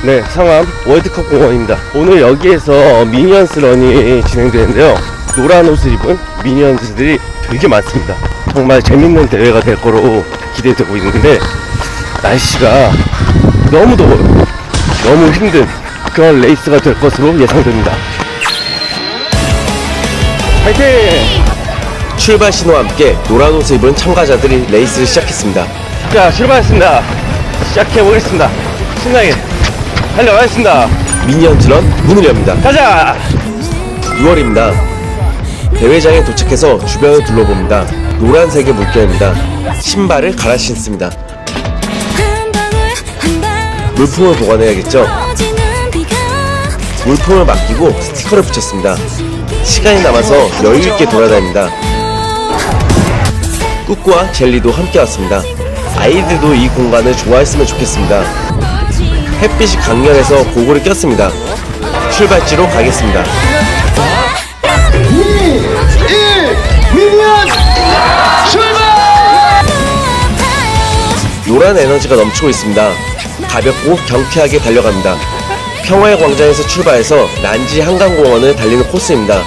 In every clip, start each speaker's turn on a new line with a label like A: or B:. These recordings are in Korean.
A: 네, 상암 월드컵 공원입니다. 오늘 여기에서 미니언스 런이 진행되는데요. 노란 옷을 입은 미니언즈들이 되게 많습니다. 정말 재밌는 대회가 될 거로 기대되고 있는데 날씨가 너무 더워요. 너무 힘든 그런 레이스가 될 것으로 예상됩니다. 파이팅!
B: 출발 신호와 함께 노란 옷을 입은 참가자들이 레이스를 시작했습니다.
A: 자, 출발했습니다. 시작해보겠습니다. 신나게 달려가겠습니다.
B: 미니언즈런 문을 엽니다.
A: 가자!
B: 6월입니다. 대회장에 도착해서 주변을 둘러봅니다. 노란색의 물결입니다. 신발을 갈아 신습니다. 물품을 보관해야겠죠? 물품을 맡기고 스티커를 붙였습니다. 시간이 남아서 여유있게 돌아다닙니다. 꾸꾸와 젤리도 함께 왔습니다. 아이들도 이 공간을 좋아했으면 좋겠습니다. 햇빛이 강렬해서 고글을 꼈습니다. 출발지로 가겠습니다.
C: 2, 1, 미니언 출발!
B: 노란 에너지가 넘치고 있습니다. 가볍고 경쾌하게 달려갑니다. 평화의 광장에서 출발해서 난지 한강공원을 달리는 코스입니다.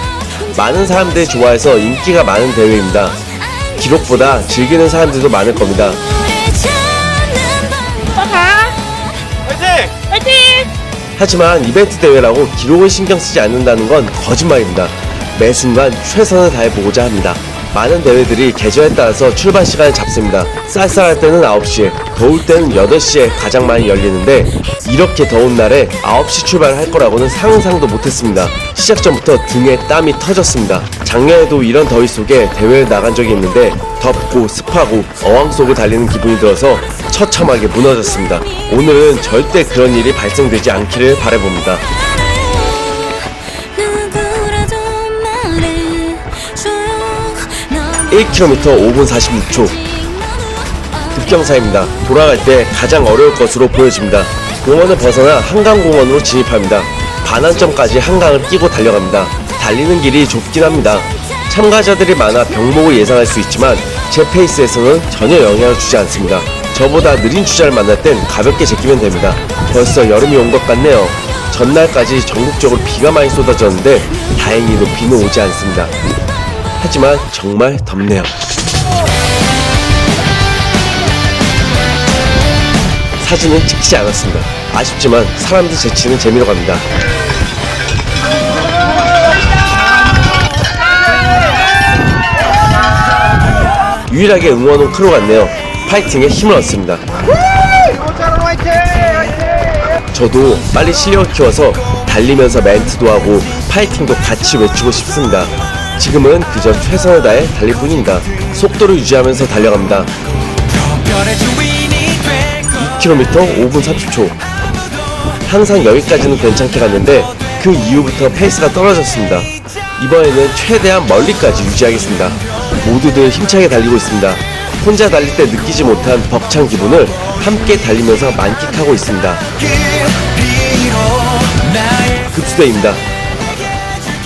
B: 많은 사람들이 좋아해서 인기가 많은 대회입니다. 기록보다 즐기는 사람들도 많을 겁니다. 하지만 이벤트 대회라고 기록을 신경 쓰지 않는다는 건 거짓말입니다. 매 순간 최선을 다해보고자 합니다. 많은 대회들이 계절에 따라서 출발 시간을 잡습니다. 쌀쌀할 때는 9시에, 더울 때는 8시에 가장 많이 열리는데 이렇게 더운 날에 9시 출발을 할 거라고는 상상도 못했습니다. 시작 전부터 등에 땀이 터졌습니다. 작년에도 이런 더위 속에 대회를 나간 적이 있는데 덥고 습하고 어항 속을 달리는 기분이 들어서 처참하게 무너졌습니다. 오늘은 절대 그런 일이 발생되지 않기를 바라봅니다. 1km 5분 46초 급경사입니다. 돌아갈 때 가장 어려울 것으로 보여집니다. 공원을 벗어나 한강공원으로 진입합니다. 반환점까지 한강을 끼고 달려갑니다. 달리는 길이 좁긴 합니다. 참가자들이 많아 병목을 예상할 수 있지만 제 페이스에서는 전혀 영향을 주지 않습니다. 저보다 느린 주자를 만날 땐 가볍게 제끼면 됩니다. 벌써 여름이 온 것 같네요. 전날까지 전국적으로 비가 많이 쏟아졌는데 다행히도 비는 오지 않습니다. 하지만 정말 덥네요. 사진은 찍지 않았습니다. 아쉽지만 사람들 제치는 재미로 갑니다. 유일하게 응원 온 크루 같네요. 파이팅에 힘을 얻습니다. 저도 빨리 실력을 키워서 달리면서 멘트도 하고 파이팅도 같이 외치고 싶습니다. 지금은 그저 최선을 다해 달릴 뿐입니다. 속도를 유지하면서 달려갑니다. 2km 5분 30초. 항상 여기까지는 괜찮게 갔는데 그 이후부터 페이스가 떨어졌습니다. 이번에는 최대한 멀리까지 유지하겠습니다. 모두들 힘차게 달리고 있습니다. 혼자 달릴 때 느끼지 못한 벅찬 기분을 함께 달리면서 만끽하고 있습니다. 급수대입니다.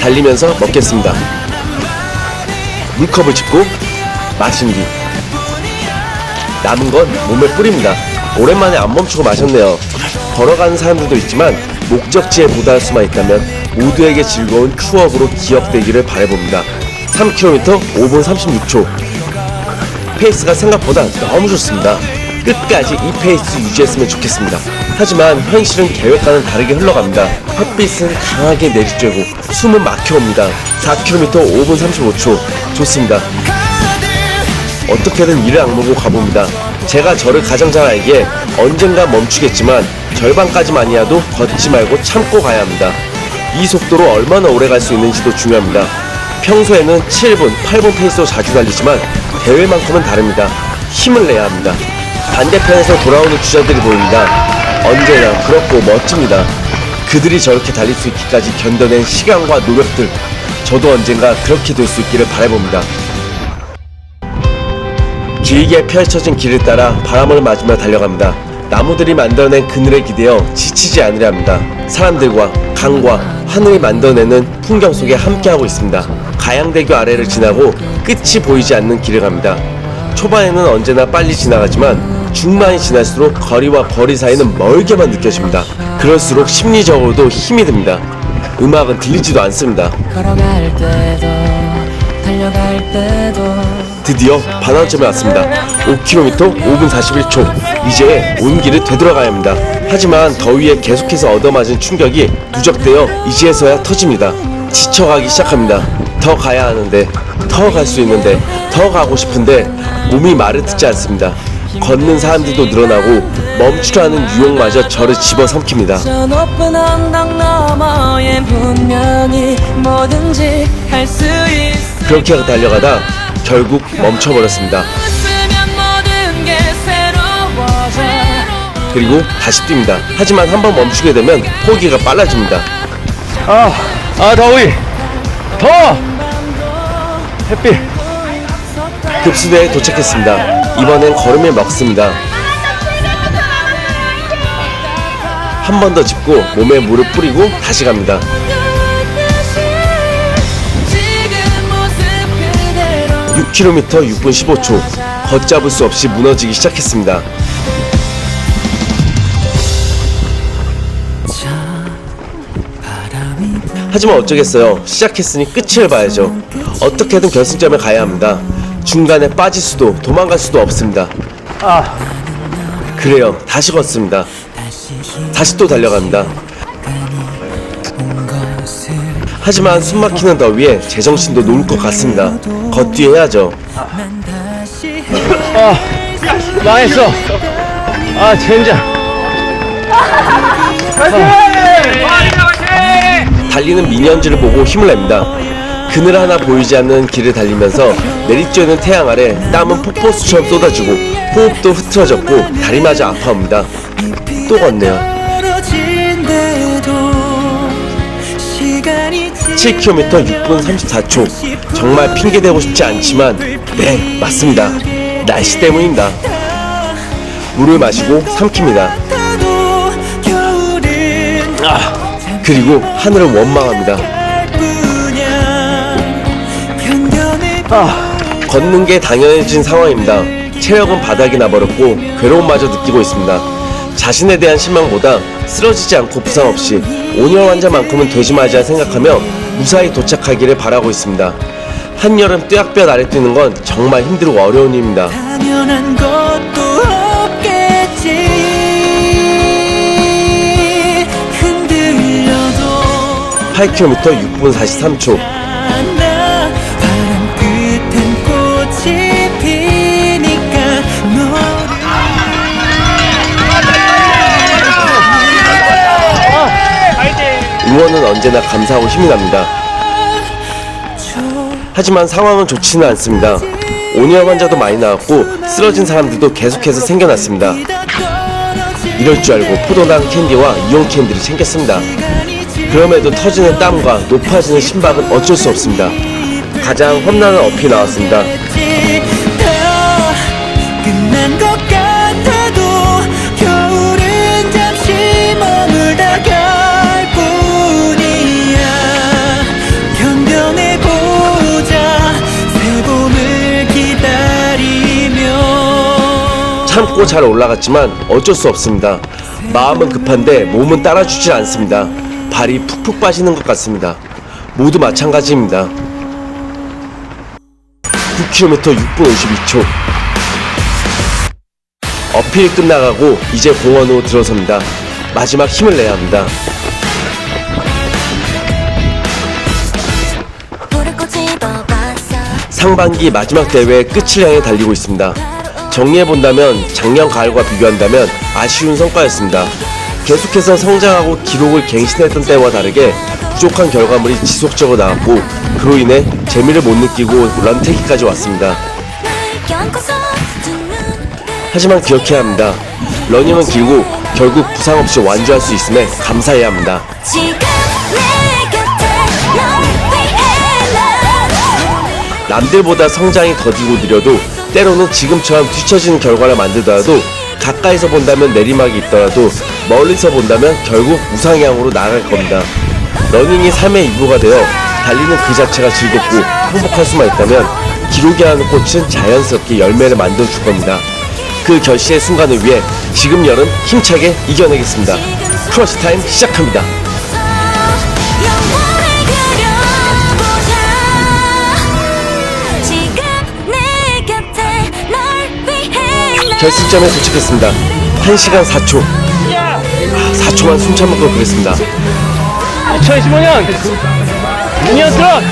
B: 달리면서 먹겠습니다. 물컵을 짚고 마신 뒤 남은 건 몸에 뿌립니다. 오랜만에 안 멈추고 마셨네요. 걸어가는 사람들도 있지만 목적지에 도달할 수만 있다면 모두에게 즐거운 추억으로 기억되기를 바라봅니다. 3km 5분 36초. 페이스가 생각보다 너무 좋습니다. 끝까지 이 페이스 유지했으면 좋겠습니다. 하지만 현실은 계획과는 다르게 흘러갑니다. 햇빛은 강하게 내리쬐고 숨은 막혀옵니다. 4km 5분 35초. 좋습니다. 어떻게든 이를 악물고 가봅니다. 제가 저를 가장 잘 알기에 언젠가 멈추겠지만 절반까지만이라도 걷지 말고 참고 가야 합니다. 이 속도로 얼마나 오래 갈 수 있는지도 중요합니다. 평소에는 7분, 8분 페이스로 자주 달리지만 대회만큼은 다릅니다. 힘을 내야 합니다. 반대편에서 돌아오는 주자들이 보입니다. 언제나 그렇고 멋집니다. 그들이 저렇게 달릴 수 있기까지 견뎌낸 시간과 노력들, 저도 언젠가 그렇게 될 수 있기를 바라봅니다. 길게 펼쳐진 길을 따라 바람을 맞으며 달려갑니다. 나무들이 만들어낸 그늘에 기대어 지치지 않으려 합니다. 사람들과 강과 하늘이 만들어내는 풍경 속에 함께하고 있습니다. 가양대교 아래를 지나고 끝이 보이지 않는 길을 갑니다. 초반에는 언제나 빨리 지나가지만 중반이 지날수록 거리와 거리 사이는 멀게만 느껴집니다. 그럴수록 심리적으로도 힘이 듭니다. 음악은 들리지도 않습니다.
D: 걸어갈 때도 달려갈 때도
B: 드디어 반환점에 왔습니다. 5km 5분 41초. 이제 온 길을 되돌아가야 합니다. 하지만 더위에 계속해서 얻어맞은 충격이 누적되어 이제서야 터집니다. 지쳐가기 시작합니다. 더 가야 하는데, 더 갈 수 있는데, 더 가고 싶은데 몸이 말을 듣지 않습니다. 걷는 사람들도 늘어나고 멈추라는 유혹마저 저를 집어삼킵니다.
D: 저 높은 언덕 너머엔 분명히 뭐든지 할 수 있어.
B: 그렇게 달려가다 결국 멈춰버렸습니다.
D: 웃으면 모든 게 새로워져.
B: 그리고 다시 뜁니다. 하지만 한번 멈추게 되면 포기가 빨라집니다.
A: 더위! 더워! 햇빛!
B: 급수대에 도착했습니다. 이번엔 걸음을 먹습니다. 한 번 더 짚고 몸에 물을 뿌리고 다시 갑니다.
D: 지금 모습 그대로
B: 6km 6분 15초. 걷잡을 수 없이 무너지기 시작했습니다. 하지만 어쩌겠어요. 시작했으니 끝을 봐야죠. 어떻게든 결승점에 가야 합니다. 중간에 빠질 수도 도망갈 수도 없습니다. 그래요. 다시 걷습니다. 다시 또 달려갑니다. 하지만 숨막히는 더위에 제정신도 놓을 것 같습니다. 걷뒤해야죠.
A: 망했어! 젠장!
B: 달리는 미니언즈를 보고 힘을 냅니다. 그늘 하나 보이지 않는 길을 달리면서 내리쬐는 태양 아래 땀은 폭포수처럼 쏟아지고 호흡도 흐트러졌고 다리마저 아파옵니다. 또 걷네요. 7km 6분 34초. 정말 핑계대고 싶지 않지만 네, 맞습니다. 날씨 때문입니다. 물을 마시고 삼킵니다. 그리고 하늘을 원망합니다. 걷는 게 당연해진 상황입니다. 체력은 바닥이 나버렸고 괴로움마저 느끼고 있습니다. 자신에 대한 실망보다 쓰러지지 않고 부상 없이 온열 환자만큼은 되지 말자 생각하며 무사히 도착하기를 바라고 있습니다. 한여름 뙤약볕 아래 뛰는 건 정말 힘들고 어려운 일입니다.
D: 당연한 것도 없겠지. 흔들려도
B: 8km 6분 43초.
D: 나 바람 끝엔 꽃이 피니까 너를
B: 응원은 언제나 감사하고 힘이 납니다. 하지만 상황은 좋지는 않습니다. 온열 환자도 많이 나왔고 쓰러진 사람들도 계속해서 생겨났습니다. 이럴 줄 알고 포도당 캔디와 이온 캔디를 챙겼습니다. 그럼에도 터지는 땀과 높아지는 심박은 어쩔 수 없습니다. 가장 험난한 어필이 나왔습니다.
D: 다 끝난 것 같아도 겨울은 잠시 머물다 갈 뿐이야. 견뎌내보자 새 봄을 기다리며.
B: 참고 잘 올라갔지만 어쩔 수 없습니다. 마음은 급한데 몸은 따라주질 않습니다. 발이 푹푹 빠지는 것 같습니다. 모두 마찬가지입니다. 9km 6분 52초. 어필이 끝나가고 이제 공원으로 들어섭니다. 마지막 힘을 내야 합니다. 상반기 마지막 대회의 끝을 향해 달리고 있습니다. 정리해본다면 작년 가을과 비교한다면 아쉬운 성과였습니다. 계속해서 성장하고 기록을 갱신했던 때와 다르게 부족한 결과물이 지속적으로 나왔고 그로 인해 재미를 못 느끼고 런태기까지 왔습니다. 하지만 기억해야 합니다. 러닝은 길고 결국 부상 없이 완주할 수 있음에 감사해야 합니다. 남들보다 성장이 더디고 느려도 때로는 지금처럼 뒤처지는 결과를 만들더라도 가까이서 본다면 내리막이 있더라도 멀리서 본다면 결국 우상향으로 나아갈 겁니다. 러닝이 삶의 일부가 되어 달리는 그 자체가 즐겁고 행복할 수만 있다면 기록이라는 꽃은 자연스럽게 열매를 만들어줄 겁니다. 그 결실의 순간을 위해 지금 여름 힘차게 이겨내겠습니다. 크러쉬 타임 시작합니다.
E: 영원을 그려보자. 지금 내 곁에 널 위해
B: 결승점에 도착했습니다. 1시간 4초. 4초만 숨 참고 그랬습니다.
A: 2015년 미니언 트롯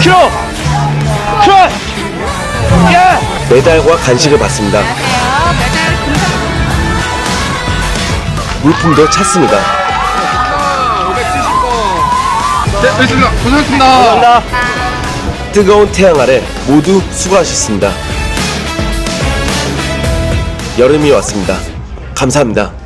A: 10km 트롯 야!
B: 메달과 간식을 받습니다. 물품도 찼습니다.
C: 네, 알겠습니다. 고생하셨습니다.
A: 감사합니다.
B: 뜨거운 태양 아래 모두 수고하셨습니다. 여름이 왔습니다. 감사합니다.